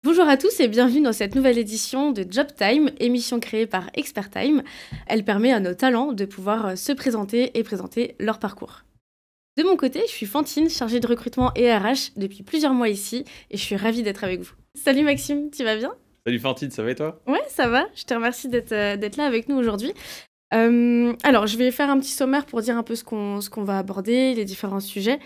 Bonjour à tous et bienvenue dans cette nouvelle édition de Job Time, émission créée par Expert Time. Elle permet à nos talents de pouvoir se présenter et présenter leur parcours. De mon côté, je suis Fantine, chargée de recrutement et RH depuis plusieurs mois ici et je suis ravie d'être avec vous. Salut Maxime, tu vas bien? Salut Fantine, ça va et toi? Ouais, ça va. Je te remercie d'être là avec nous aujourd'hui. Alors, je vais faire un petit sommaire pour dire un peu ce qu'on va aborder, les différents sujets.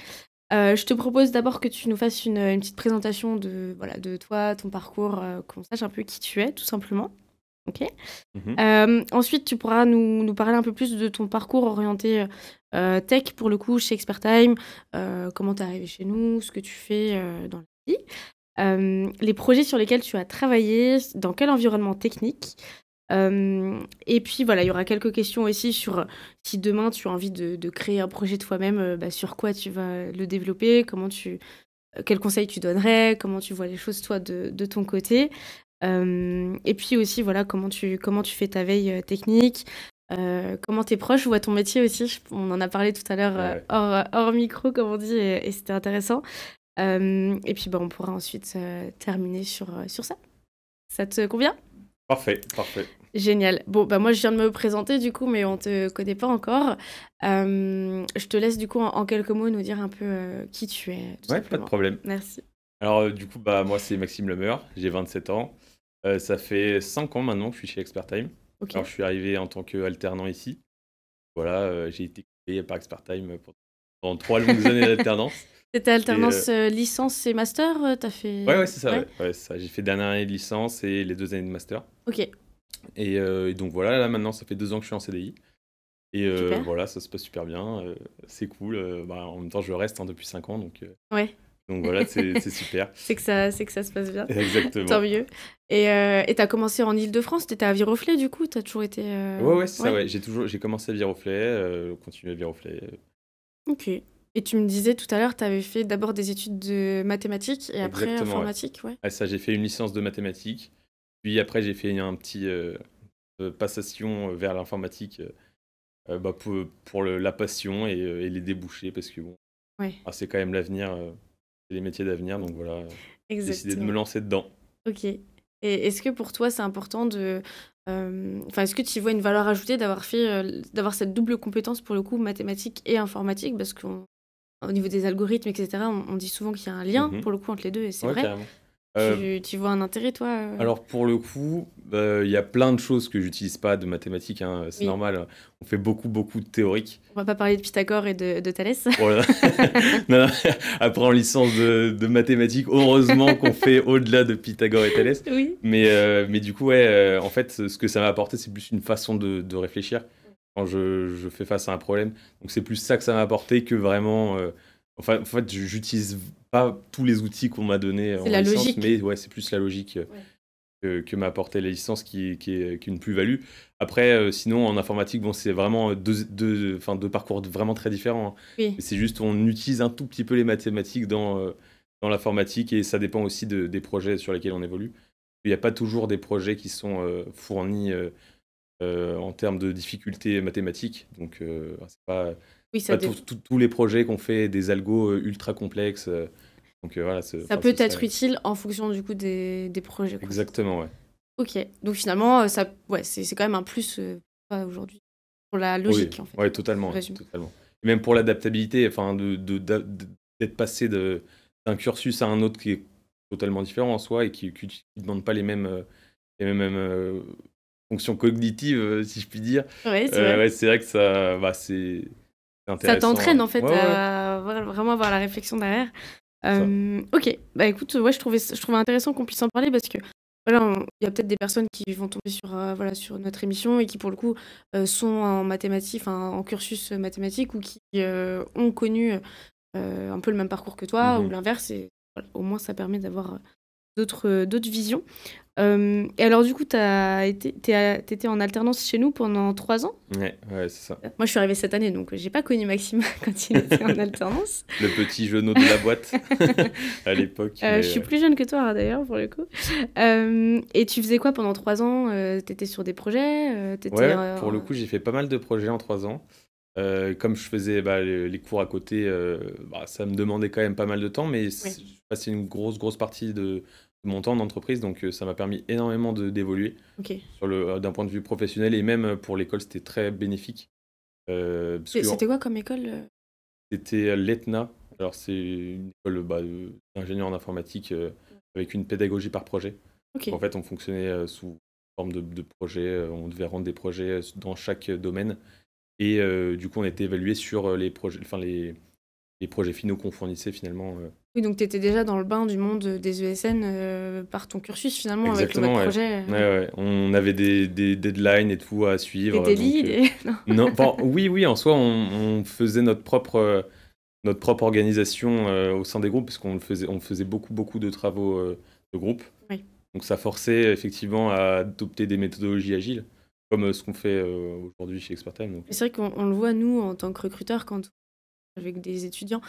Je te propose d'abord que tu nous fasses une petite présentation de toi, ton parcours, qu'on sache un peu qui tu es, tout simplement. Ok. Mhm. Ensuite, tu pourras nous parler un peu plus de ton parcours orienté tech, pour le coup, chez Expert Time, comment tu es arrivé chez nous, ce que tu fais dans la vie, les projets sur lesquels tu as travaillé, dans quel environnement technique. Et puis voilà, il y aura quelques questions aussi sur si demain tu as envie de créer un projet toi-même, sur quoi tu vas le développer, quels conseils tu donnerais, comment tu vois les choses toi de ton côté. Et puis aussi voilà comment tu fais ta veille technique, comment tes proches voient ton métier aussi. On en a parlé tout à l'heure Ouais. hors micro comme on dit et c'était intéressant. Et puis on pourra ensuite terminer sur ça. Ça te convient? Parfait, parfait. Génial. Bon, moi, je viens de me présenter, du coup, mais on te connaît pas encore. Je te laisse, du coup, en quelques mots, nous dire un peu qui tu es, tout Ouais, pas de simplement. problème. Merci. Alors du coup, moi c'est Maxime Lemeur, j'ai 27 ans. Ça fait 5 ans maintenant que je suis chez Expert Time. Ok. Alors je suis arrivé en tant qu'alternant ici. Voilà, j'ai été payé par Expert Time pendant 3 longues années d'alternance. C'était Et alternance licence et master, t'as ouais, fait... ouais, c'est ça, Ouais. ouais. Ouais, c'est ça. J'ai fait dernière année de licence et les 2 années de master. Ok, Et donc voilà, là maintenant ça fait 2 ans que je suis en CDI. Et super. voilà, ça se passe super bien. C'est cool. En même temps, je reste depuis 5 ans, Ouais, donc voilà, c'est super. c'est que ça se passe bien. Tant Exactement. mieux. Et t'as commencé en Île-de-France, t'étais à Viroflay, du coup, t'as toujours été... Ouais, ouais, c'est ça, Ouais. ouais. J'ai commencé à Viroflay, continué à Viroflay. Ok. Et tu me disais tout à l'heure, t'avais fait d'abord des études de mathématiques et après Exactement, ouais. informatique, ouais. Ah, ça, j'ai fait une licence de mathématiques. Puis après, j'ai fait un petit passation vers l'informatique pour la passion et les débouchés, parce que bon, Ouais, c'est quand même l'avenir, c'est les métiers d'avenir, donc voilà, j'ai décidé de me exactement. lancer dedans. Ok. Et est-ce que pour toi, c'est important Enfin, est-ce que tu y vois une valeur ajoutée d'avoir cette double compétence, pour le coup, mathématiques et informatique? Parce qu'au niveau des algorithmes, etc., on dit souvent qu'il y a un lien, Mhm. pour le coup, entre les deux, et c'est Ouais, vrai. carrément. Euh, Tu vois un intérêt, toi Alors pour le coup, il y a plein de choses que j'utilise pas de mathématiques, hein, c'est Oui, normal. On fait beaucoup, beaucoup de théorique. on va pas parler de Pythagore et de Thalès. Voilà. Non, non. Après, en licence de mathématiques, heureusement qu'on fait au-delà de Pythagore et Thalès. Oui. Mais du coup, ouais, en fait, ce que ça m'a apporté, c'est plus une façon de réfléchir quand je fais face à un problème. Donc, c'est plus ça que ça m'a apporté que vraiment. En fait, j'utilise pas tous les outils qu'on m'a donnés C'est en la licence, logique. mais ouais, c'est plus la logique Ouais. que m'a apporté la licence qui est une plus-value. Après, sinon, en informatique, bon, c'est vraiment deux parcours vraiment très différents, hein. Oui, Mais c'est juste, on utilise un tout petit peu les mathématiques dans l'informatique et ça dépend aussi des projets sur lesquels on évolue. Il n'y a pas toujours des projets qui sont fournis en termes de difficultés mathématiques. Donc, c'est oui, pas tous les projets qu'on fait des algos ultra complexes. Donc, voilà, ça peut être utile en fonction, du coup, des projets, quoi. exactement, ouais. Ok, donc finalement, ouais, c'est quand même un plus aujourd'hui pour la Oui, logique, en fait, ouais, je totalement, ouais, résume. totalement. Et même pour l'adaptabilité, enfin, d'être passé d'un cursus à un autre qui est totalement différent en soi et qui ne demande pas les mêmes fonctions cognitives, si je puis dire. Ouais, c'est vrai. Ouais, c'est vrai que c'est Ça intéressant, t'entraîne hein. en fait Ouais, ouais, ouais, à vraiment avoir la réflexion derrière. c'est ça. Ok, bah écoute, ouais, je trouvais intéressant qu'on puisse en parler parce que voilà, il y a peut-être des personnes qui vont tomber voilà, sur notre émission et qui pour le coup sont en mathématiques, enfin, en cursus mathématique ou qui ont connu un peu le même parcours que toi ou Mhm. l'inverse et voilà, au moins ça permet d'avoir d'autres visions. Et alors du coup, t'étais en alternance chez nous pendant 3 ans. Ouais, ouais, c'est ça. Moi, je suis arrivée cette année, donc j'ai pas connu Maxime quand il était en alternance. Le petit genou de la boîte à l'époque, Je mais suis plus jeune que toi, hein, d'ailleurs, pour le coup. Et tu faisais quoi pendant 3 ans? T'étais sur des projets? ouais, ouais, pour le coup, j'ai fait pas mal de projets en 3 ans. Comme je faisais les cours à côté, ça me demandait quand même pas mal de temps, mais Oui. je passais une grosse, grosse partie de mon temps d'entreprise, donc ça m'a permis énormément d'évoluer OK. d'un point de vue professionnel et même pour l'école, c'était très bénéfique. Parce que C'était quoi comme école, c'était l'ETNA. Alors, c'est une école d'ingénieur en informatique avec une pédagogie par projet. En OK. fait, on fonctionnait sous forme de projet. On devait rendre des projets dans chaque domaine. Et du coup, on était évalué sur les projets, enfin, les projets finaux qu'on fournissait finalement. Oui, donc tu étais déjà dans le bain du monde des ESN, par ton cursus finalement avec votre Exactement, ouais. projet, Ouais, ouais. On avait des deadlines et tout à des suivre. délits, Donc, des non. non, enfin, oui, oui, en soi, on faisait notre propre organisation au sein des groupes, parce on faisait beaucoup, beaucoup de travaux de groupe. Oui. Donc ça forçait effectivement à adopter des méthodologies agiles, comme ce qu'on fait aujourd'hui chez Expertime. Donc, C'est vrai qu'on le voit nous en tant que recruteurs quand avec des étudiants,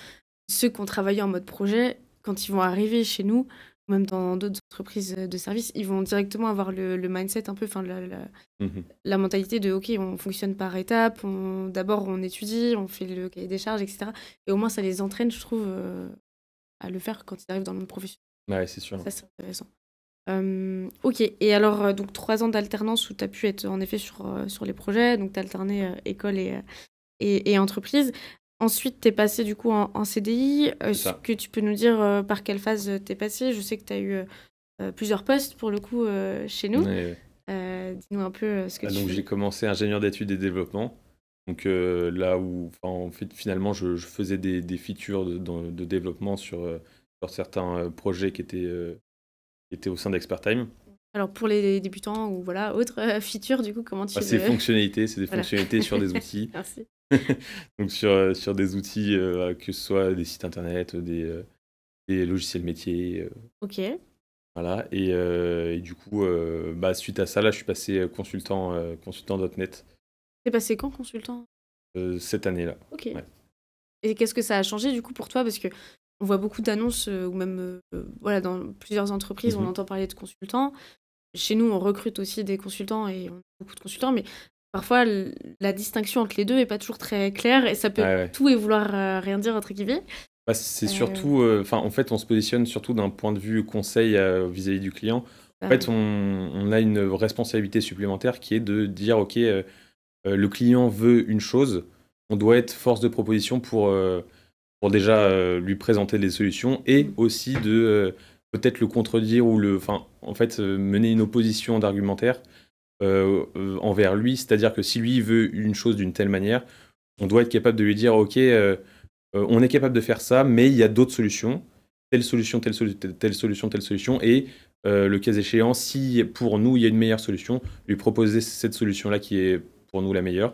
ceux qui ont travaillé en mode projet, quand ils vont arriver chez nous, ou même dans d'autres entreprises de services, ils vont directement avoir le mindset un peu, enfin mhm. la mentalité de OK, on fonctionne par étapes, d'abord on étudie, on fait le cahier des charges, etc. Et au moins ça les entraîne, je trouve, à le faire quand ils arrivent dans le monde professionnel. Ouais, c'est sûr. Ça, c'est intéressant. OK. Et alors, donc 3 ans d'alternance où tu as pu être en effet sur les projets, donc tu alterné école et entreprise. Ensuite, tu es passé du coup en CDI. C'est Est-ce ça. que tu peux nous dire par quelle phase tu es passé? Je sais que tu as eu plusieurs postes pour le coup chez nous. Ouais. Dis-nous un peu ce que tu Donc fais. j'ai commencé ingénieur d'études et développement. Donc là où, enfin, en fait, finalement, je faisais des features de développement sur certains projets qui étaient au sein d'Expertime. Alors pour les débutants ou voilà, autres features, du coup, comment tu C'est le... fonctionnalités, c'est des Voilà. fonctionnalités sur des outils. Merci. Donc sur des outils, que ce soit des sites internet, des logiciels métiers, OK. voilà. Et du coup, suite à ça, là, je suis passé consultant .NET T'es passé quand consultant? cette année-là. OK. Ouais. Et qu'est-ce que ça a changé du coup pour toi? Parce que on voit beaucoup d'annonces ou même voilà, dans plusieurs entreprises, on Mhm. entend parler de consultants. Chez nous, on recrute aussi des consultants et on a beaucoup de consultants, mais parfois la distinction entre les deux est pas toujours très claire et ça peut Ouais, ouais. tout et vouloir rien dire entre guillemets. C'est Euh, surtout, enfin, en fait, on se positionne surtout d'un point de vue conseil vis-à-vis du client. En euh, fait, on a une responsabilité supplémentaire qui est de dire, OK, le client veut une chose, on doit être force de proposition pour déjà lui présenter des solutions et aussi de peut-être le contredire ou enfin, en fait, mener une opposition d'argumentaire envers lui. C'est-à-dire que si lui veut une chose d'une telle manière, on doit être capable de lui dire, OK, on est capable de faire ça, mais il y a d'autres solutions, telle solution, telle solution, telle solution, et le cas échéant, si pour nous il y a une meilleure solution, lui proposer cette solution-là qui est pour nous la meilleure.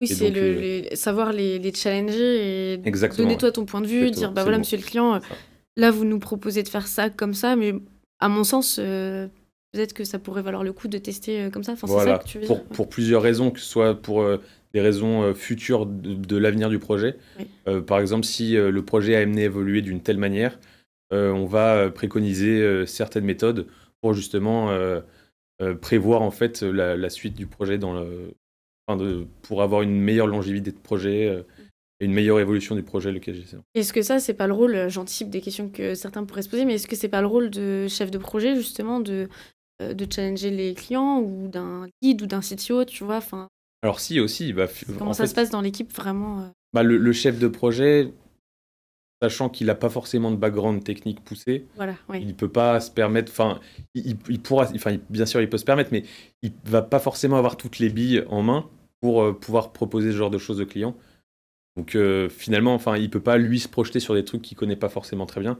oui, Et c'est donc, savoir les challenger et donner exactement, toi ton point de vue, exactement, dire bah c'est le voilà mot. monsieur le client, C'est ça. là vous nous proposez de faire ça comme ça, mais à mon sens peut-être que ça pourrait valoir le coup de tester comme ça. Enfin, c'est ça Voilà, que tu veux dire. pour plusieurs raisons, que ce soit pour des raisons futures de l'avenir du projet. Oui. Par exemple, si le projet a amené à évoluer d'une telle manière, on va préconiser certaines méthodes pour justement prévoir en fait la suite du projet pour avoir une meilleure longévité de projet et une meilleure évolution du projet, le cas échéant. Est-ce que ça, c'est pas le rôle, j'anticipe des questions que certains pourraient se poser, mais est-ce que c'est pas le rôle de chef de projet, justement, de challenger les clients ou d'un lead ou d'un CTO, tu vois? Enfin, Alors si aussi, comment en ça se fait, passe dans l'équipe vraiment? le chef de projet, sachant qu'il n'a pas forcément de background technique poussé, Voilà, oui. il peut pas se permettre, enfin, il pourra, enfin, bien sûr, il peut se permettre, mais il va pas forcément avoir toutes les billes en main pour pouvoir proposer ce genre de choses aux clients. Donc finalement, enfin, il peut pas lui se projeter sur des trucs qu'il connaît pas forcément très bien.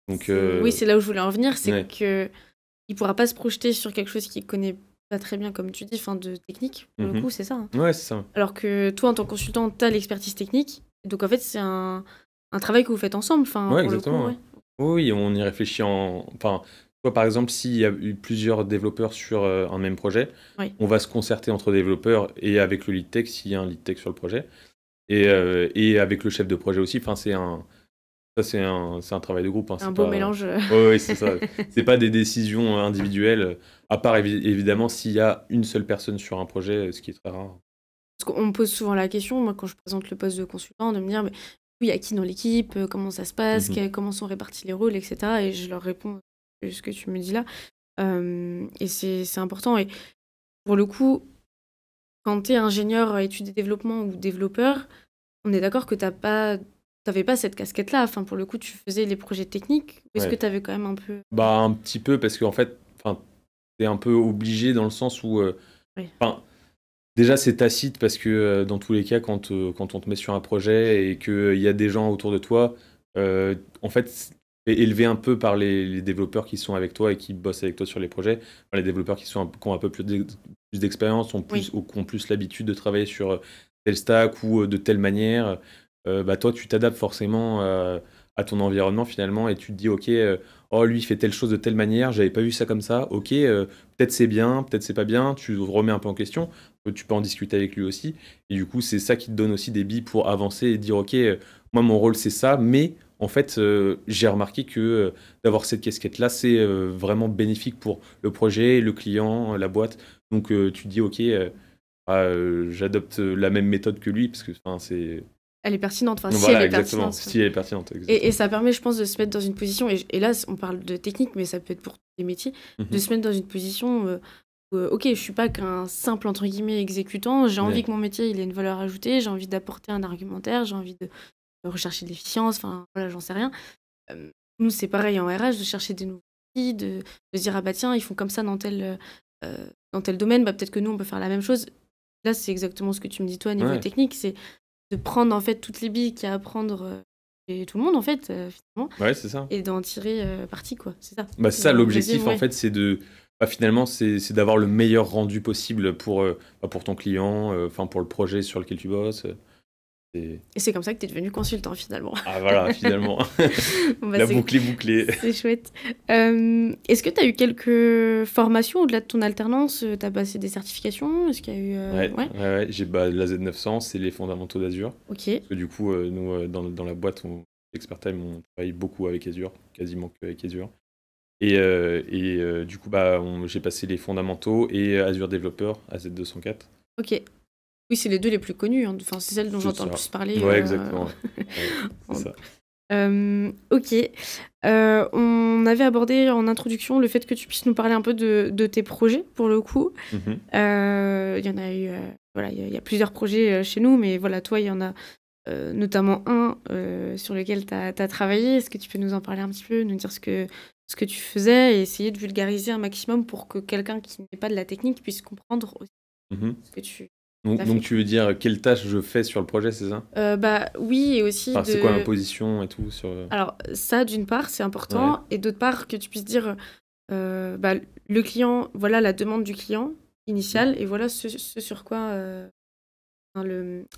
Donc Oui, c'est là où je voulais en venir, c'est ouais. que il pourra pas se projeter sur quelque chose qu'il connaît pas très bien, comme tu dis, enfin, de technique, pour le Mhm. coup, c'est ça, hein. Ouais, c'est ça. Alors que toi, en tant que consultant, tu as l'expertise technique, donc en fait, c'est un travail que vous faites ensemble, enfin, Ouais, pour le coup, exactement. ouais. Oui, on y réfléchit enfin, toi, par exemple, s'il y a eu plusieurs développeurs sur un même projet, Oui. on va se concerter entre développeurs et avec le lead tech s'il y a un lead tech sur le projet, et avec le chef de projet aussi. Enfin, c'est un travail de groupe. Hein, Un c'est beau pas... mélange. Ouais, c'est ça. C'est pas des décisions individuelles, à part évidemment s'il y a une seule personne sur un projet, ce qui est très rare. Parce qu'on me pose souvent la question, moi, quand je présente le poste de consultant, de me dire, mais oui, il y a qui dans l'équipe, comment ça se passe, Mhm. comment sont répartis les rôles, etc. Et je leur réponds ce que tu me dis là. Et c'est important. Et pour le coup, quand tu es ingénieur études et développement ou développeur, on est d'accord que t'avais pas cette casquette-là. Enfin, pour le coup, tu faisais les projets techniques. Ou est-ce que Ouais. tu avais quand même un peu. Bah, un petit peu, parce qu'en fait, enfin, t'es un peu obligé dans le sens où, Oui. enfin, déjà c'est tacite parce que dans tous les cas, quand on te met sur un projet et qu'il y a des gens autour de toi, en fait, t'es élevé un peu par les développeurs qui sont avec toi et qui bossent avec toi sur les projets. Enfin, les développeurs qui ont un peu plus d'expérience, Oui. qui ont plus l'habitude de travailler sur tel stack ou de telle manière. Bah, toi, tu t'adaptes forcément à ton environnement finalement et tu te dis, ok, oh, lui, il fait telle chose de telle manière, j'avais pas vu ça comme ça, ok, peut-être c'est bien, peut-être c'est pas bien, tu remets un peu en question, tu peux en discuter avec lui aussi, et du coup, c'est ça qui te donne aussi des billes pour avancer et dire, ok, moi, mon rôle, c'est ça, mais en fait, j'ai remarqué que d'avoir cette casquette-là, c'est vraiment bénéfique pour le projet, le client, la boîte, donc tu te dis, ok, j'adopte la même méthode que lui, parce que c'est... Elle est pertinente. Enfin, si elle Voilà, est exactement, pertinente. si elle est pertinente, Et exactement. ça permet, je pense, de se mettre dans une position. Et là, on parle de technique, mais ça peut être pour tous les métiers. De Mhm. se mettre dans une position où, ok, je suis pas qu'un simple, entre guillemets, exécutant. J'ai envie Ouais. que mon métier il ait une valeur ajoutée. J'ai envie d'apporter un argumentaire. J'ai envie de rechercher de l'efficience. Enfin, voilà, j'en sais rien. Euh, Nous, c'est pareil en RH, de chercher des nouveaux outils, de se dire, ah bah tiens, ils font comme ça dans tel domaine. Bah, peut-être que nous, on peut faire la même chose. Là, c'est exactement ce que tu me dis, toi, niveau Ouais. technique. C'est de prendre, en fait, toutes les billes qu'il y a à prendre chez tout le monde, en fait, finalement, Ouais, c'est ça. et d'en tirer parti, quoi. C'est ça. Bah, c'est ça, En l'objectif, résumé, en ouais. fait, c'est de. Bah, finalement, c'est d'avoir le meilleur rendu possible pour ton client, enfin pour le projet sur lequel tu bosses. C'est- Et c'est comme ça que tu es devenu consultant, finalement. Ah voilà, finalement. Bon, bah, La boucle est bouclée. c'est chouette. Est-ce que tu as eu quelques formations au-delà de ton alternance? Tu as passé des certifications? Est-ce qu'il y a eu... Ouais, Ouais, ouais, j'ai la Z900, c'est les fondamentaux d'Azure. ok. Parce que du coup, nous, dans la boîte, ExpertTime, on travaille beaucoup avec Azure, quasiment que avec Azure. Et du coup, bah, j'ai passé les fondamentaux et Azure Developer, AZ204. Ok. Oui, c'est les deux les plus connus, hein. Enfin, c'est celles dont C'est j'entends le ça. plus parler. Ouais, exactement. Ouais, c'est ça. Ok. On avait abordé en introduction le fait que tu puisses nous parler un peu de tes projets, pour le coup. Mhm. Il y en a eu... voilà, il y a plusieurs projets chez nous, mais voilà, toi, il y en a notamment un sur lequel tu as travaillé. Est-ce que tu peux nous en parler un petit peu, nous dire ce que tu faisais et essayer de vulgariser un maximum pour que quelqu'un qui n'est pas de la technique puisse comprendre aussi Mhm. ce que tu Donc, as donc fait. tu veux dire quelle tâche je fais sur le projet, c'est ça? Bah oui, et aussi Enfin, c'est quoi ma de... position et tout sur... Alors ça, d'une part, c'est Ouais. important, et d'autre part, que tu puisses dire, bah, le client, voilà la demande du client initiale, et voilà ce sur quoi, enfin,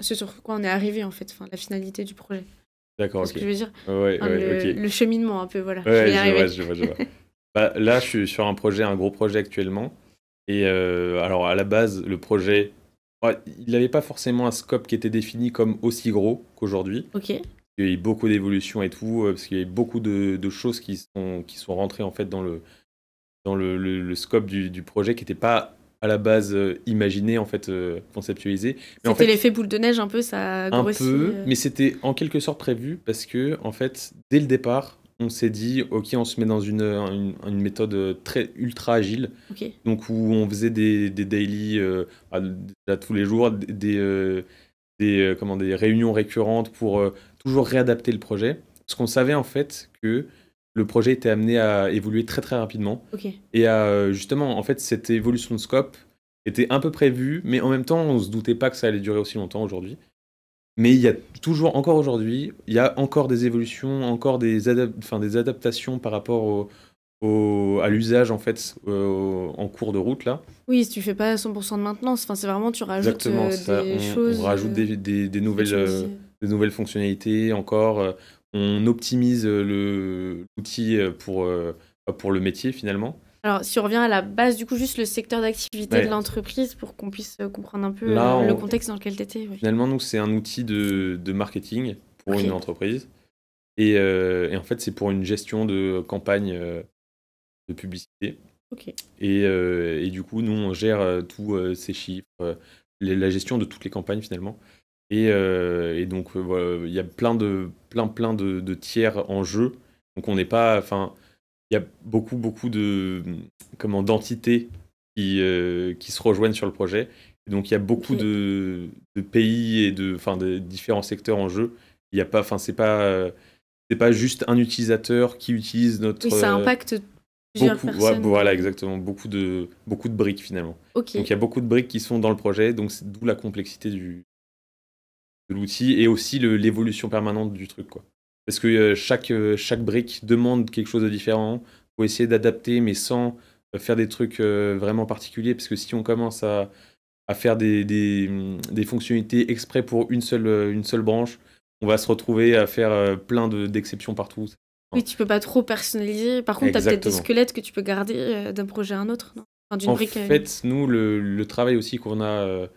ce sur quoi on est arrivé, en fait, enfin, la finalité du projet. D'accord, C'est ce ok. que je veux dire. Ouais, Enfin, ouais, ok. le cheminement, un peu, voilà. Je vais Ouais, y je vois, arriver. je vois, je vois. Bah, là, je suis sur un gros projet actuellement. Et alors, à la base, le projet, ouais, il n'avait pas forcément un scope qui était défini comme aussi gros qu'aujourd'hui. Ok, Il y a eu beaucoup d'évolutions et tout, parce qu'il y a eu beaucoup de choses qui sont rentrées en fait dans le scope du projet qui n'était pas à la base imaginé, en fait, conceptualisé. Mais en c'était fait, l'effet boule de neige, un peu, ça a un grossi. peu, mais c'était en quelque sorte prévu parce que, en fait, dès le départ, on s'est dit, ok, on se met dans une méthode très ultra agile, Ok, donc où on faisait des daily déjà tous les jours, des réunions récurrentes pour toujours réadapter le projet. Parce qu'on savait en fait que le projet était amené à évoluer très très rapidement ok. et justement, en fait, cette évolution de scope était un peu prévue, mais en même temps, on se doutait pas que ça allait durer aussi longtemps aujourd'hui. Mais il y a toujours, encore aujourd'hui, il y a encore des évolutions, encore des adaptations par rapport à l'usage en fait en cours de route là. Oui, si tu fais pas 100% de maintenance, enfin, c'est vraiment, tu rajoutes Exactement, c'est ça. des On choses, rajoute des ce que nouvelles, tu me disais. des nouvelles fonctionnalités encore. On optimise l'outil pour le métier finalement. Alors, si on revient à la base, du coup, juste le secteur d'activité de Ouais. l'entreprise pour qu'on puisse comprendre un peu Là, le contexte dans lequel tu étais. Ouais. finalement, nous, c'est un outil de marketing pour Ok, une entreprise. Et en fait, c'est pour une gestion de campagne de publicité. ok, Et du coup, nous, on gère tous ces chiffres, la gestion de toutes les campagnes finalement. Et donc, voilà, il y a plein de tiers en jeu. Donc, on n'est pas. Enfin, il y a beaucoup de d'entités qui se rejoignent sur le projet. Et donc il y a beaucoup Ok. de pays et de différents secteurs en jeu. Il y a pas, c'est pas juste un utilisateur qui utilise Oui, notre ça impacte plusieurs beaucoup, ouais, personnes. voilà exactement, beaucoup de briques finalement. Donc Ok. il y a beaucoup de briques qui sont dans le projet, donc c'est d'où la complexité de l'outil et aussi l'évolution permanente du truc, quoi. Parce que chaque brique demande quelque chose de différent. Faut essayer d'adapter, mais sans faire des trucs vraiment particuliers. Parce que si on commence à faire des fonctionnalités exprès pour une seule branche, on va se retrouver à faire plein d'exceptions partout. Oui, Enfin, tu peux pas trop personnaliser. Par contre, tu as peut-être des exactement. squelettes que tu peux garder d'un projet à un autre, non? Enfin, d'une En brique à une autre. fait, nous, le travail aussi qu'on a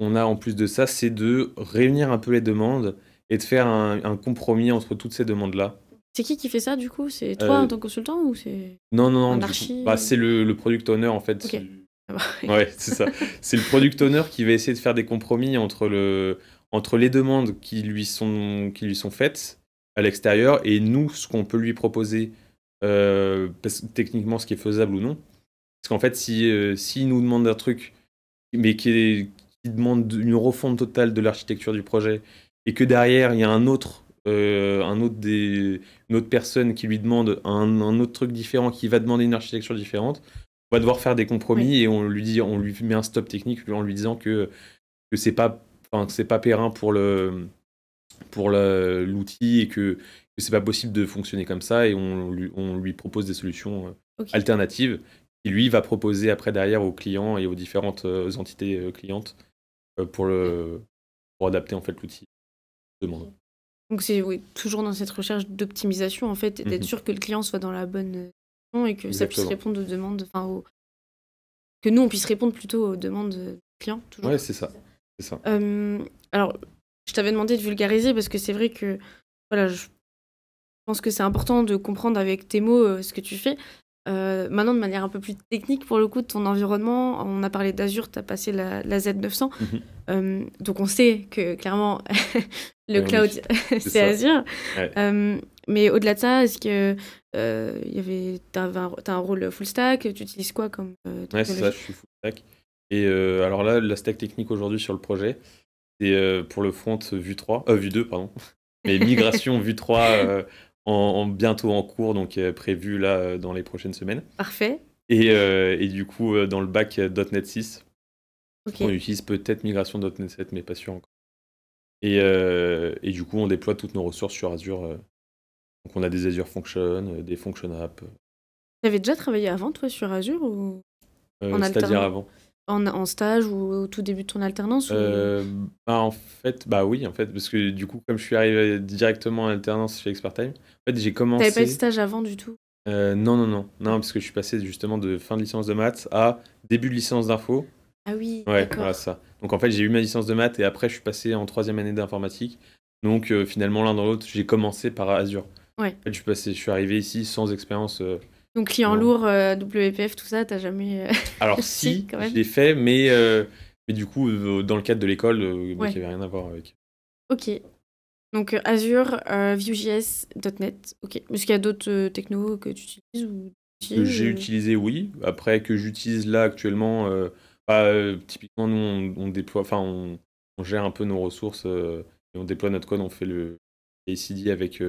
en plus de ça, c'est de réunir un peu les demandes et de faire un compromis entre toutes ces demandes-là. C'est qui fait ça, du coup? C'est toi en Euh, tant que consultant ou c'est non, non, non, un du coup, bah, archi? c'est le product owner en fait. Ok. Ça va. Ouais, c'est ça. C'est le product owner qui va essayer de faire des compromis entre les demandes qui lui sont faites à l'extérieur et nous, ce qu'on peut lui proposer, techniquement, ce qui est faisable ou non. Parce qu'en fait, s'il nous demande un truc, mais qui demande une refonte totale de l'architecture du projet, et que derrière, il y a une autre personne qui lui demande un autre truc différent, qui va demander une architecture différente, on va devoir faire des Oui. compromis et on lui met un stop technique en lui disant que c'est pas périn pour l'outil et que c'est pas possible de fonctionner comme ça et on lui propose des solutions Ok. alternatives qui lui va proposer après derrière aux clients et aux différentes entités clientes euh, pour le pour adapter en fait l'outil de demande. Donc c'est oui, toujours dans cette recherche d'optimisation en fait, et d'être Mhm. sûr que le client soit dans la bonne position et que ça puisse Exactement. répondre aux demandes, enfin que nous on puisse répondre plutôt aux demandes clients toujours. Ouais, c'est ça. C'est ça. Alors, je t'avais demandé de vulgariser parce que c'est vrai que voilà, je pense que c'est important de comprendre avec tes mots ce que tu fais. Maintenant, de manière un peu plus technique, pour le coup, de ton environnement, on a parlé d'Azure, tu as passé la Z900. Mhm. Donc, on sait que clairement, le Ouais, cloud, oui, c'est c'est ça. Azure. Ouais. Mais au-delà de ça, est-ce que t'as un rôle full stack? Tu utilises quoi comme Ouais, c'est ça, technologie? je suis full stack. Et alors là, la stack technique aujourd'hui sur le projet, c'est pour le front Vue 3, Vue 2, pardon. Mais migration Vue 3 bientôt en cours, donc prévu là dans les prochaines semaines. Parfait. Et du coup, dans le bac .NET 6, Ok. on utilise peut-être migration .NET 7, mais pas sûr encore. Et du coup, on déploie toutes nos ressources sur Azure. Donc on a des Azure Functions, des Function Apps, T'avais déjà travaillé avant, toi, sur Azure ou en c'est-à-dire alternance? avant. En stage ou au tout début de ton alternance ou... Euh, En fait, bah oui, en fait, parce que du coup, comme je suis arrivé directement en alternance chez Expertime, en fait, j'ai T'avais pas eu de commencé. stage avant du tout? Non, non, non, non, Ok. parce que je suis passé justement de fin de licence de maths à début de licence d'info. Ah oui, Ouais, voilà d'accord. ça. Donc en fait, j'ai eu ma licence de maths et après, je suis passé en troisième année d'informatique. Donc finalement, l'un dans l'autre, j'ai commencé par Azure. Ouais. En fait, je suis arrivé ici sans expérience. Donc client Non. lourd, WPF, tout ça, t'as jamais... Alors Si, si, quand je même. l'ai fait, mais du coup, dans le cadre de l'école, donc Ouais, il n'y avait rien à voir avec. ok. Donc Azure, Vue.js, .NET, ok. Est-ce qu'il y a d'autres technos que tu utilises ou Que outils j'ai utilisé, oui. Après, que j'utilise là actuellement, bah, typiquement, nous, on déploie, on gère un peu nos ressources et on déploie notre code, on fait le CI/CD avec.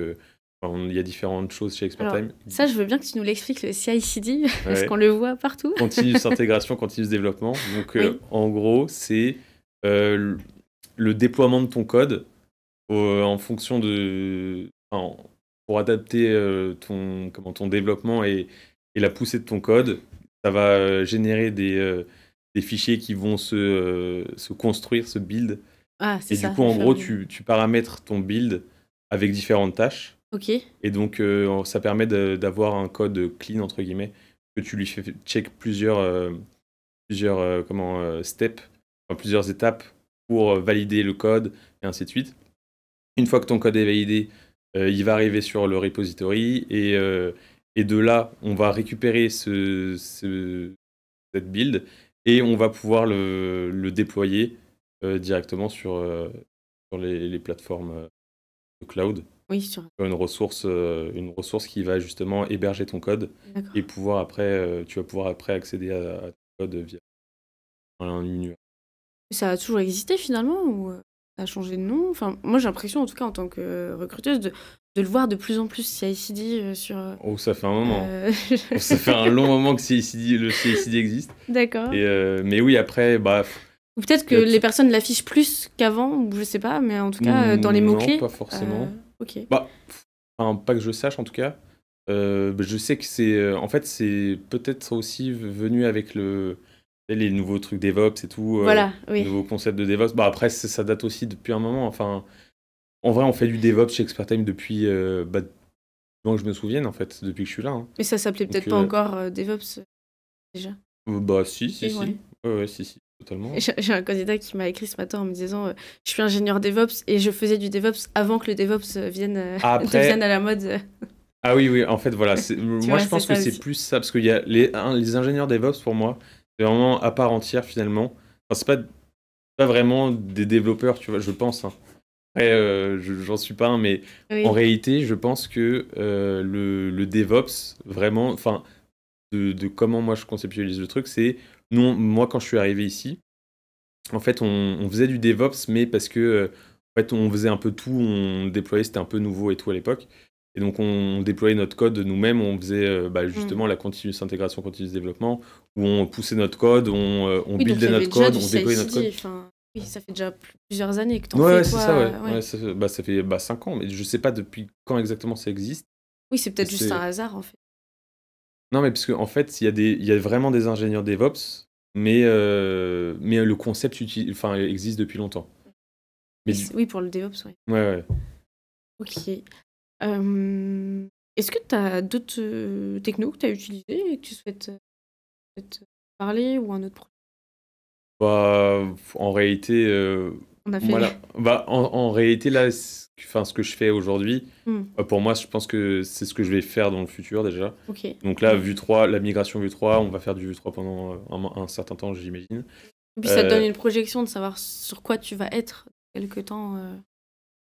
Il y a différentes choses chez Alors, Expertime. ça, je veux bien que tu nous l'expliques, le CI/CD, parce qu'on Ouais. le voit partout. Continuous intégration, continuous développement. Donc, Oui. en gros, c'est euh, le déploiement de ton code en fonction pour adapter ton développement et la poussée de ton code. Ça va générer des fichiers qui vont se construire, se build. Ah, c'est Et du ça, coup, le en gros, fameux. tu paramètres ton build avec différentes tâches. Ok, Et donc, ça permet d'avoir un code clean, entre guillemets, que tu lui fais check plusieurs steps, enfin, plusieurs étapes pour valider le code, et ainsi de suite. Une fois que ton code est validé, il va arriver sur le repository et de là, on va récupérer cette build et on va pouvoir le déployer directement sur les plateformes de cloud. Oui, sur une ressource qui va justement héberger ton code et d'accord. pouvoir après, tu vas pouvoir après accéder à ton code via un univers. Ça a toujours existé finalement ou, ça a changé de nom? Enfin, moi j'ai l'impression en tout cas en tant que recruteuse de le voir de plus en plus CI/CD, sur, Oh, ça fait un moment. heu Oh, ça fait un long moment que le CI/CD existe D'accord. mais oui, après, bah, Ou peut-être que il y a les tout personnes l'affichent plus qu'avant ou je sais pas, mais en tout cas, dans les non, mots-clés, pas forcément. OK. Bah, enfin, pas que je sache en tout cas. Bah, je sais que en fait, c'est peut-être aussi venu avec les nouveaux trucs DevOps et tout, Voilà, les oui. nouveaux concepts de DevOps. Bah, après, ça date aussi depuis un moment. Enfin, en vrai, on fait du DevOps chez Expertime depuis, bah, avant que je me souvienne, en fait, depuis que je suis là, hein. Mais ça s'appelait Donc, peut-être pas encore, DevOps, déjà? bah, si, si, Et ouais. si. Ouais, ouais, si, si, totalement. J'ai un candidat qui m'a écrit ce matin en me disant, «Je suis ingénieur DevOps et je faisais du DevOps avant que le DevOps, vienne, devienne Après, à la mode», ah oui, oui, en fait, voilà, tu moi, vois? je C'est pense que ça c'est aussi. plus ça, parce qu'il y a les ingénieurs DevOps, pour moi, c'est vraiment à part entière, finalement. Enfin, c'est pas vraiment des développeurs, tu vois, je pense, hein. Après, j'en suis pas un, mais en Oui. réalité, je pense que le DevOps, vraiment, enfin, de comment moi je conceptualise le truc, c'est, moi, quand je suis arrivé ici, en fait, on faisait du DevOps, mais parce que, en fait, on faisait un peu tout, on déployait, c'était un peu nouveau et tout à l'époque. Et donc, on déployait notre code nous-mêmes, on faisait bah, Mmh. justement la continuous intégration, continuous développement, où on poussait notre code, on Oui, donc il buildait y avait notre déjà code, du on déployait notre CI/CD, code. enfin, oui, ça fait déjà plusieurs années que tu en Ouais, fais ouais, c'est toi, ça, ouais. ouais. Ouais, ça fait 5 ans, mais je sais pas depuis quand exactement ça existe. Oui, c'est Mais peut-être juste un hasard, en fait. Non, mais parce qu'en fait, il y a vraiment des ingénieurs DevOps, mais le concept enfin, existe depuis longtemps. Mais Oui, oui, pour le DevOps, ouais. ouais, ouais. OK. Est-ce que tu as d'autres, technos que tu as utilisés et que tu souhaites, peut-être parler ou un autre pro Bah, en réalité, on a fait voilà. Bah, en réalité, là, enfin, ce que je fais aujourd'hui, mmh, pour moi, je pense que c'est ce que je vais faire dans le futur déjà. OK. Donc là, Vue 3, la migration Vue 3, on va faire du Vue 3 pendant un certain temps, j'imagine. Et puis ça te donne Euh, une projection de savoir sur quoi tu vas être dans quelque temps,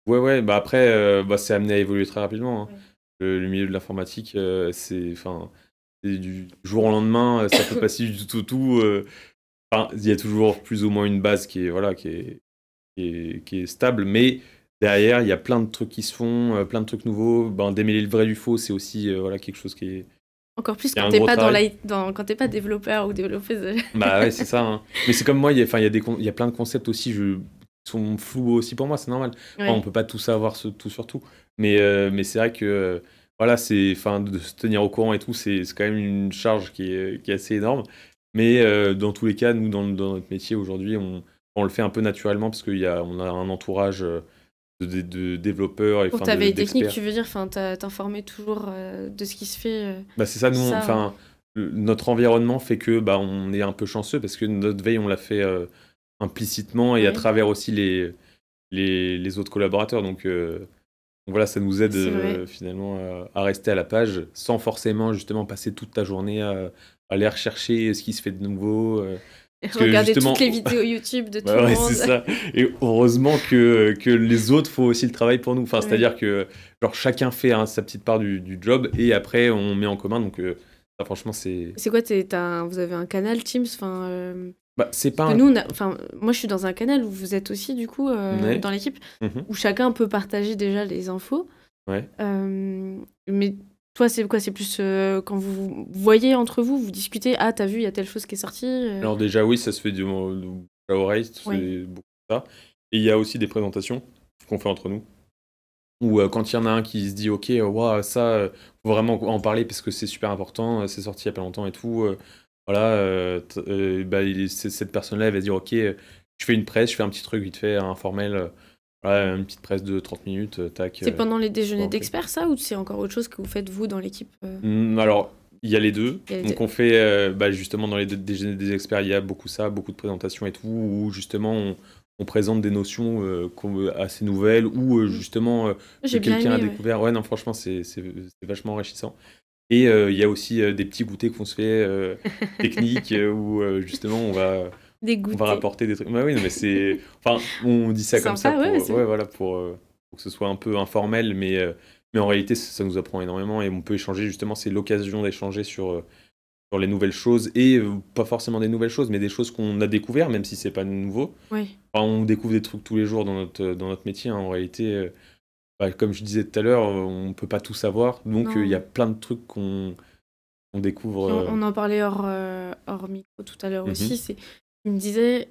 ouais, ouais, bah après, bah, c'est amené à évoluer très rapidement, hein. ouais. Le milieu de l'informatique, enfin, c'est du jour au lendemain, ça peut passer du tout au tout. Enfin, il y a toujours plus ou moins une base qui est, voilà, qui est stable, mais derrière, il y a plein de trucs qui se font, plein de trucs nouveaux. Ben, démêler le vrai du faux, c'est aussi voilà, quelque chose Encore plus qui est quand un tu gros pas dans travail. quand tu pas développeur ou développeuse. Bah ouais, c'est ça, hein. Mais c'est comme moi, enfin, il y a plein de concepts aussi qui sont flous aussi pour moi, c'est normal. Enfin, on Ouais. peut pas tout savoir tout sur tout. Mais c'est vrai que voilà, enfin, de se tenir au courant et tout, c'est quand même une charge qui est assez énorme. Mais dans tous les cas, nous, dans notre métier aujourd'hui, on le fait un peu naturellement parce on a un entourage de développeurs et Pour enfin ta veille technique, d'experts. tu veux dire? Enfin, t'informer toujours, de ce qui se fait, Bah, c'est ça, nous, c'est ça, ouais. enfin, notre environnement fait que bah, on est un peu chanceux parce que notre veille, on l'a fait implicitement et à Ouais, travers aussi les autres collaborateurs. Donc voilà, ça nous aide c'est vrai. finalement à rester à la page sans forcément justement passer toute ta journée à aller rechercher ce qui se fait de nouveau. Parce que Regarder toutes justement, les vidéos YouTube de tout bah le ouais, c'est monde. ça. Et heureusement que les autres font aussi le travail pour nous. Enfin, Ouais. c'est-à-dire que genre, chacun fait hein, sa petite part du job et après on met en commun. Donc ça, franchement, c'est C'est quoi, vous avez un canal Teams? Enfin, bah, c'est parce pas que un. nous, enfin, moi, je suis dans un canal où vous êtes aussi, du coup, Ouais. dans l'équipe, Mhm. où chacun peut partager déjà les infos. Ouais. Mais toi, c'est quoi? C'est plus, quand vous voyez entre vous, vous discutez: «Ah, t'as vu, il y a telle chose qui est sortie», Alors déjà, oui, ça se fait du bouche à oreille, Ouais. c'est beaucoup ça. Et il y a aussi des présentations qu'on fait entre nous. Ou quand il y en a un qui se dit ok, ouah, ça, faut vraiment en parler parce que c'est super important, c'est sorti il y a pas longtemps et tout. Voilà, bah, cette personne-là, elle va dire ok, je fais une presse, je fais un petit truc vite fait, informel, voilà, une petite presse de 30 minutes, tac. C'est pendant les déjeuners Ok. d'experts, ça? Ou c'est encore autre chose que vous faites, vous, dans l'équipe, Alors, il y a les deux. Il y a les Donc 2? on fait, bah, justement, dans les déjeuners des experts, il y a beaucoup ça, beaucoup de présentations et tout, où justement on présente des notions assez nouvelles, ou Mmh. justement que J'ai bien quelqu'un a aimé, ouais. découvert. Ouais, non, franchement, c'est vachement enrichissant. Et il y a aussi des petits goûters qu'on se fait techniques, où justement Des on va goûters. rapporter des trucs. Bah oui, non, mais c'est. Enfin, on dit ça comme ça Sympa, ouais, pour. c'est Ouais, vrai. voilà, faut que ce soit un peu informel, mais en réalité, ça nous apprend énormément et on peut échanger justement, c'est l'occasion d'échanger sur les nouvelles choses et pas forcément des nouvelles choses, mais des choses qu'on a découvert, même si c'est pas nouveau. Oui. Enfin, on découvre des trucs tous les jours dans notre métier, hein, en réalité. Comme je disais tout à l'heure, on peut pas tout savoir, donc il y a Non. plein de trucs qu'on découvre. Puis on en parlait hors micro tout à l'heure Mhm. aussi. Il me disait,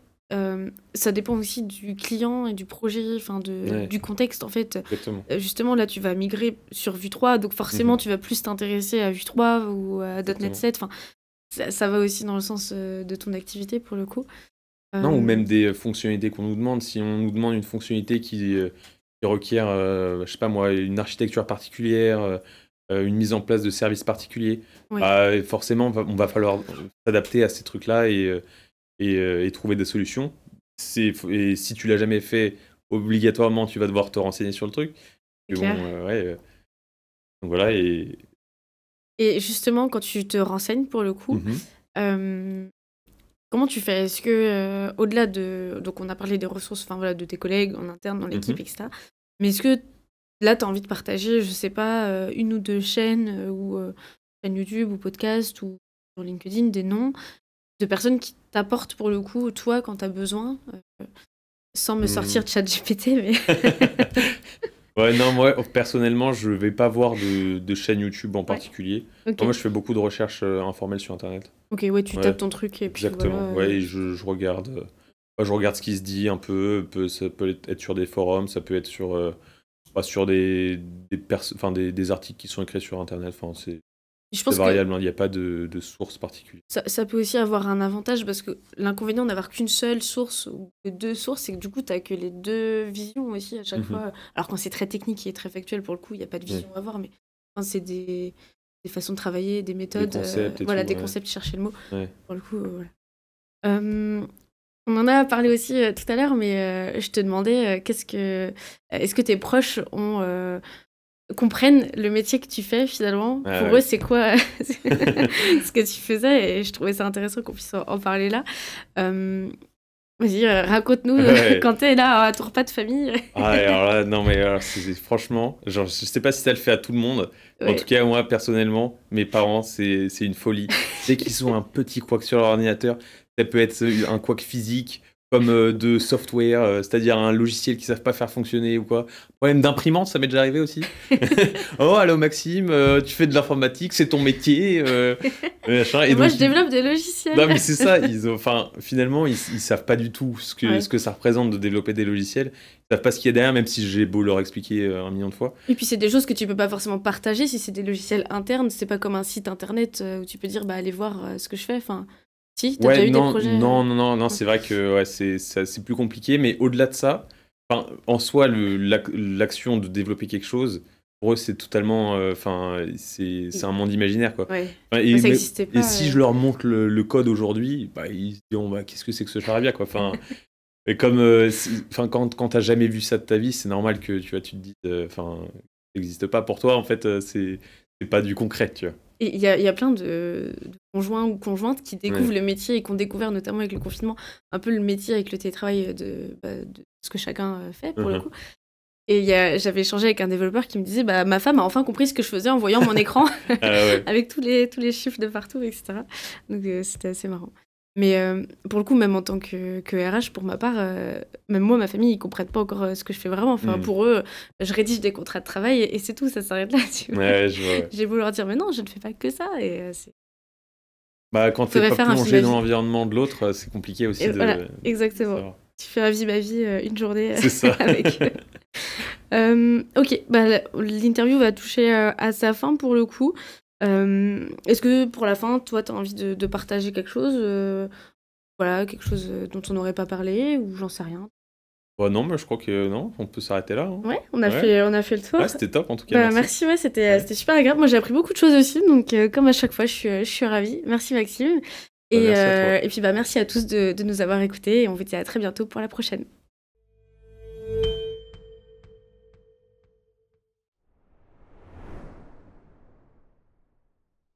ça dépend aussi du client et du projet, enfin Ouais, du contexte en fait. exactement. Justement, là, tu vas migrer sur Vue 3, donc forcément, Mhm. tu vas plus t'intéresser à Vue 3 ou à .NET Exactement. 7. Enfin, ça va aussi dans le sens de ton activité pour le coup. Non, ou même Euh, des fonctionnalités qu'on nous demande. Si on nous demande une fonctionnalité qui requiert, je sais pas moi, une architecture particulière, une mise en place de services particuliers, ouais, forcément, on va falloir s'adapter à ces trucs-là et trouver des solutions. Et si tu l'as jamais fait, obligatoirement, tu vas devoir te renseigner sur le truc. c'est Mais bon, clair. ouais. Donc voilà, et. Et justement, quand tu te renseignes pour le coup, Mhm. euh, comment tu fais? Est-ce que, au-delà de... Donc, on a parlé des ressources, enfin voilà, de tes collègues en interne, dans l'équipe, Mhm. etc. Mais est-ce que là, tu as envie de partager, je sais pas, une ou deux chaînes, ou chaîne YouTube ou podcast ou sur LinkedIn, des noms de personnes qui t'apportent pour le coup, toi, quand tu as besoin, sans me sortir Hmm. de ChatGPT, mais... Ouais, non, moi, personnellement, je vais pas voir de chaîne YouTube en Ouais, particulier. ok. Non, moi, je fais beaucoup de recherches informelles sur Internet. Ok, ouais, tu Ouais, tapes ton truc et puis voilà. exactement. Ouais, et je regarde, je regarde ce qui se dit un peu. Ça peut être sur des forums, ça peut être sur enfin, des articles qui sont écrits sur Internet. Enfin, Je c'est pense que variable, hein, il n'y a pas de source particulière. ça peut aussi avoir un avantage parce que l'inconvénient d'avoir qu'une seule source ou que deux sources, c'est que du coup, tu as que les deux visions aussi à chaque Mhm. fois. Alors quand c'est très technique et très factuel, pour le coup, il n'y a pas de Ouais. vision à avoir, mais quand c'est des façons de travailler, des Des méthodes, concepts et tout, voilà, des ouais. concepts, chercher le mot. Ouais. Pour le coup, voilà. Euh, on en a parlé aussi tout à l'heure, mais je te demandais, est-ce que tes proches comprennent le métier que tu fais finalement? Ah Pour eux, ouais. c'est quoi ce que tu faisais? Et je trouvais ça intéressant qu'on puisse en parler là. Vas-y, raconte-nous Ouais. quand t'es là à ton repas de famille. Ah, et alors là, non, mais alors, franchement, genre, je sais pas si ça le fait à tout le monde. En tout Ouais. cas, moi, personnellement, mes parents, c'est une folie. Dès qu'ils ont un petit couac sur leur ordinateur, ça peut être un couac physique, comme de software, c'est-à-dire un logiciel qu'ils savent pas faire fonctionner ou quoi. Problème d'imprimante, ça m'est déjà arrivé aussi. Oh, allô Maxime, tu fais de l'informatique, c'est ton métier. Machin. Et Et moi, donc, je développe des logiciels. non, mais c'est ça, enfin, finalement, ils savent pas du tout Ouais. ce que ça représente de développer des logiciels. Ils savent pas ce qu'il y a derrière, même si j'ai beau leur expliquer un million de fois. Et puis c'est des choses que tu peux pas forcément partager si c'est des logiciels internes. C'est pas comme un site internet où tu peux dire bah allez voir ce que je fais. Enfin, si, t'as Ouais, déjà eu des non, projets. non, c'est vrai que ouais, c'est plus compliqué, mais au-delà de ça, enfin, en soi, l'action de développer quelque chose, pour eux, c'est totalement, enfin, c'est un monde imaginaire, quoi. Ouais. Enfin, Moi, ça existait et pas. si je leur montre le code aujourd'hui, bah, ils se diront, bah, qu'est-ce que c'est que ce charabia, quoi. Enfin, et comme, enfin, quand t'as jamais vu ça de ta vie, c'est normal que tu te dises, enfin, ça n'existe pas pour toi, en fait, c'est pas du concret, tu vois. Et il y a plein de conjoints ou conjointes qui découvrent Ouais. le métier et qui ont découvert, notamment avec le confinement, un peu le métier avec le télétravail de ce que chacun fait pour le Mhm. coup. Et j'avais échangé avec un développeur qui me disait bah, ma femme a enfin compris ce que je faisais en voyant mon écran Ah ouais. avec tous les chiffres de partout, etc. Donc c'était assez marrant. Mais pour le coup, même en tant que RH, pour ma part, même moi, ma famille, ils comprennent pas encore ce que je fais vraiment. Enfin, Mm. pour eux, je rédige des contrats de travail et c'est tout, ça s'arrête là. Tu vois. Ouais, je vois. Ouais. J'ai voulu leur dire, mais non, je ne fais pas que ça. Et Bah, quand t'es faudrait pas faire un plongé vie dans ma vie. l'environnement de l'autre, c'est compliqué aussi Et voilà, de exactement. savoir. Tu fais un vie ma vie une journée C'est ça. avec eux. Ok, bah, l'interview va toucher à sa fin pour le coup. Est-ce que pour la fin, toi, tu as envie de partager quelque chose voilà, quelque chose dont on n'aurait pas parlé ou j'en sais rien. Bah non, mais je crois que non, on peut s'arrêter là, hein. Ouais, on a Ouais. fait le tour. Ouais, c'était top en tout cas, Bah, merci. merci, ouais, c'était Ouais. c'était super agréable. Moi, j'ai appris beaucoup de choses aussi, donc comme à chaque fois, je suis ravie. Merci Maxime. Bah, merci à toi. Et puis bah, merci à tous de nous avoir écoutés et on vous dit à très bientôt pour la prochaine.